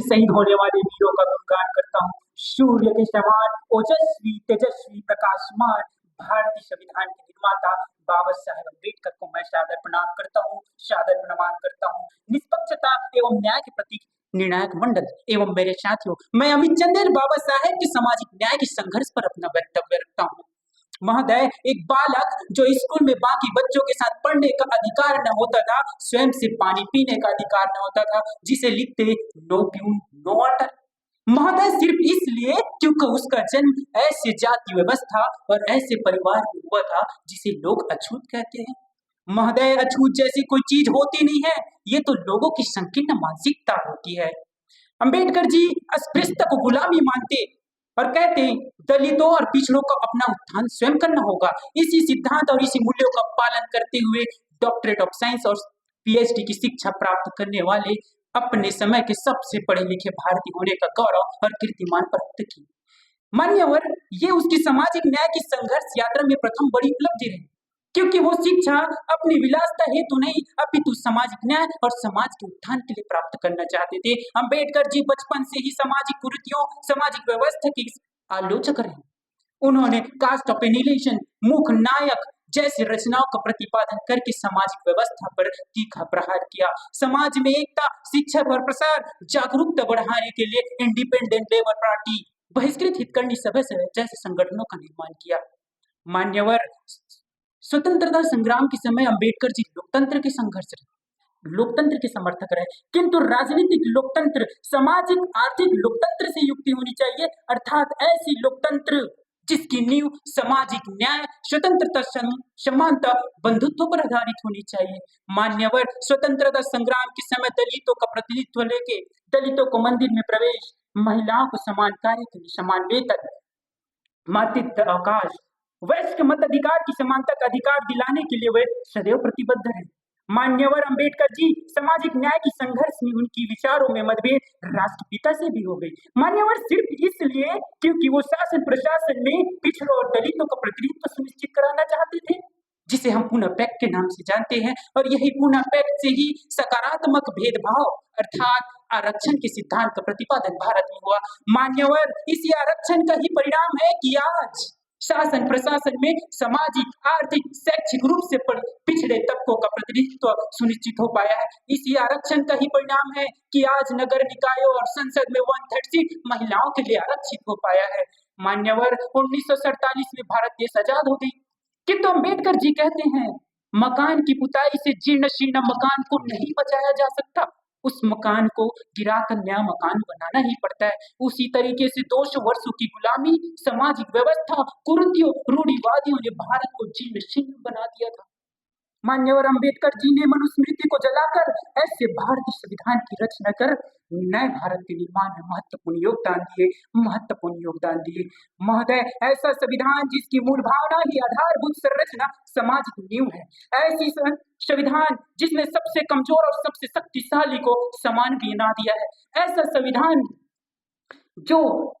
शहीद होने वाले वीरों का गुणगान करता हूँ। सूर्य के समान ओजस्वी तेजस्वी प्रकाशमान भारतीय संविधान के निर्माता बाबा साहेब अम्बेडकर को मैं सादर प्रणाम करता हूँ, सादर प्रणाम करता हूँ। निष्पक्षता एवं न्याय के प्रतीक निर्णायक मंडल एवं मेरे साथियों, मैं अमित चंदेल बाबा साहेब के सामाजिक न्याय के संघर्ष पर अपना वक्तव्य रखता हूँ। महोदय, एक बालक जो स्कूल में बाकी बच्चों के साथ पढ़ने का अधिकार न होता था, स्वयं से पानी पीने का अधिकार न होता था, जिसे लिखते नो प्यून नो वाटर। महोदय, सिर्फ इसलिए क्योंकि उसका जन्म ऐसे जाति व्यवस्था और ऐसे परिवार में हुआ था जिसे लोग अछूत कहते हैं। महोदय, अछूत जैसी कोई चीज होती नहीं है, ये तो लोगों की संकीर्ण मानसिकता होती है। अंबेडकर जी अस्पृश्यता को गुलामी मानते और कहते हैं दलितों और पिछड़ों का अपना उत्थान स्वयं करना होगा। इसी सिद्धांत और इसी मूल्यों का पालन करते हुए डॉक्टरेट ऑफ साइंस और पीएचडी की शिक्षा प्राप्त करने वाले अपने समय के सबसे पढ़े लिखे भारतीय होने का गौरव और कीर्तिमान प्राप्त की। मान्यवर, ये उसकी सामाजिक न्याय की संघर्ष यात्रा में प्रथम बड़ी उपलब्धि रही, क्योंकि वो शिक्षा अपनी विलासता हेतु नहीं अपितु सामाजिक न्याय और समाज के उत्थान के लिए प्राप्त करना चाहते थे। अंबेडकर जी बचपन से ही सामाजिक कुरीतियों, सामाजिक व्यवस्था के आलोचक रहे। उन्होंने कास्ट ऑफ एनिलेशन, मूक नायक जैसी रचनाओं का प्रतिपादन करके सामाजिक व्यवस्था पर तीखा प्रहार किया। समाज में एकता, शिक्षा और प्रसार, जागरूकता बढ़ाने के लिए इंडिपेंडेंट लेबर पार्टी, बहिष्कृत हितकर्मी सभा जैसे संगठनों का निर्माण किया। मान्यवर, स्वतंत्रता संग्राम के समय अंबेडकर जी लोकतंत्र के संघर्ष लोकतंत्र के समर्थक रहे, किंतु राजनीतिक लोकतंत्र सामाजिक आर्थिक लोकतंत्र से युक्त होनी चाहिए, अर्थात ऐसी लोकतंत्र जिसकी नींव सामाजिक न्याय, स्वतंत्रता, समानता, बंधुत्व पर आधारित होनी चाहिए। मान्यवर, स्वतंत्रता संग्राम के समय दलितों का प्रतिनिधित्व लेके दलितों को मंदिर में प्रवेश, महिलाओं को समान कार्य के लिए समान वेतन, मातृत्व अवकाश, वयस्क मताधिकार की समानता का अधिकार दिलाने के लिए वे सदैव प्रतिबद्ध है। मान्यवर अंबेडकर जी सामाजिक न्याय की संघर्ष में उनकी विचारों में मतभेद राष्ट्रपिता से भी हो गई। मान्यवर, सिर्फ इसलिए क्योंकि वो शासन प्रशासन में पिछड़ों और दलितों का प्रतिनिधित्व सुनिश्चित कराना चाहते थे, जिसे हम पुनः पैक्ट के नाम से जानते हैं। और यही पुनः पैक्ट से ही सकारात्मक भेदभाव अर्थात आरक्षण के सिद्धांत का प्रतिपादन भारत में हुआ। मान्यवर, इसी आरक्षण का ही परिणाम है कि आज शासन प्रशासन में सामाजिक, आर्थिक, शैक्षिक रूप से पिछड़े तबकों का प्रतिनिधित्व सुनिश्चित हो पाया है। इसी आरक्षण का ही परिणाम है कि आज नगर निकायों और संसद में 1/3 सीट महिलाओं के लिए आरक्षित हो पाया है। मान्यवर, 1947 में भारत देश आजाद हो गई, किंतु अंबेडकर जी कहते हैं मकान की पुताई से जीर्ण शीर्ण मकान को नहीं बचाया जा सकता, उस मकान को गिराकर नया मकान बनाना ही पड़ता है। उसी तरीके से 200 वर्षों की गुलामी, सामाजिक व्यवस्था, कुरीतियों, रूढ़िवादियों ने भारत को जीर्ण शीर्ण बना दिया था। मान्यवर अंबेडकर जी ने मनुस्मृति को जलाकर ऐसे भारतीय संविधान की रचना कर नए भारत के निर्माण में महत्वपूर्ण योगदान दिए। महोदय, ऐसा संविधान जिसकी मूल भावना ही आधारभूत संरचना समाज की नींव है, ऐसी संविधान जिसने सबसे कमजोर और सबसे शक्तिशाली को समान बना दिया है, ऐसा संविधान जो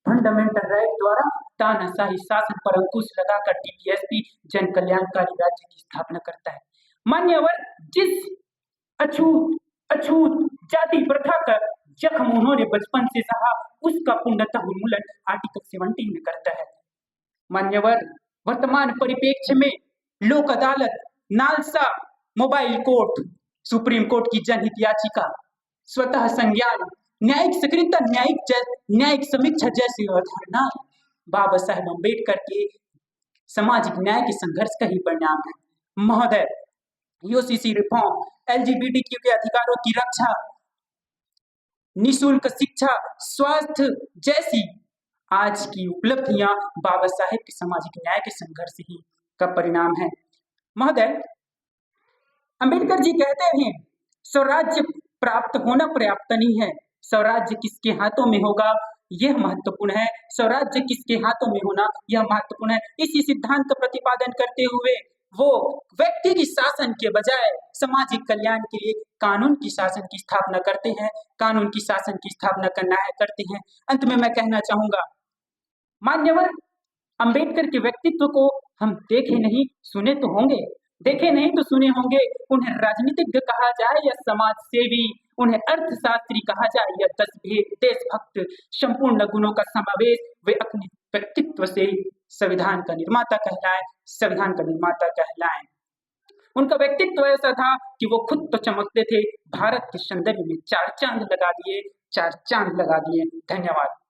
फंडामेंटल राइट द्वारा तानाशाही शासन पर अंकुश लगाकर टीपीएसपी जन कल्याणकारी राज्य की स्थापना करता है। मान्यवर, जिस अछूत जाति प्रथा का जख्म उन्होंने बचपन से सहा, उसका पूर्णतः उन्मूलन आर्टिकल 17 में करता है। मान्यवर, वर्तमान परिप्रेक्ष्य में लोक अदालत, NALSA, mobile court, supreme court की जनहित याचिका, स्वतः संज्ञान, न्यायिक सक्रियता, न्यायिक समीक्षा जैसी अवधारणा बाबा साहेब अम्बेडकर के सामाजिक न्याय के संघर्ष का ही परिणाम है। महोदय, यूसीसी रिफॉर्म, एलजीबीटीक्यू के अधिकारों की रक्षा, निःशुल्क शिक्षा, स्वास्थ्य जैसी आज की उपलब्धियां बाबा साहेब के सामाजिक न्याय के संघर्ष ही का परिणाम है। महोदय, अंबेडकर जी कहते हैं स्वराज्य प्राप्त होना पर्याप्त नहीं है, स्वराज्य किसके हाथों में होगा यह महत्वपूर्ण है, स्वराज्य किसके हाथों में होना यह महत्वपूर्ण है। इसी सिद्धांत का प्रतिपादन करते हुए वो व्यक्ति की शासन के बजाय सामाजिक कल्याण के लिए कानून की शासन की स्थापना करते हैं, कानून की शासन की स्थापना करते हैं। अंत में मैं कहना चाहूंगा, मान्यवर अंबेडकर के व्यक्तित्व को हम देखे नहीं सुने तो होंगे, देखे नहीं तो सुने होंगे, उन्हें राजनीतिज्ञ कहा जाए या समाज सेवी, उन्हें अर्थशास्त्री कहा जाए या देशभक्त, संपूर्ण गुणों का समावेश, वे अपने व्यक्तित्व से संविधान का निर्माता कहलाए, संविधान का निर्माता कहलाए। उनका व्यक्तित्व ऐसा था कि वो खुद तो चमकते थे, भारत के सौंदर्य में चार चांद लगा दिए, चार चांद लगा दिए। धन्यवाद।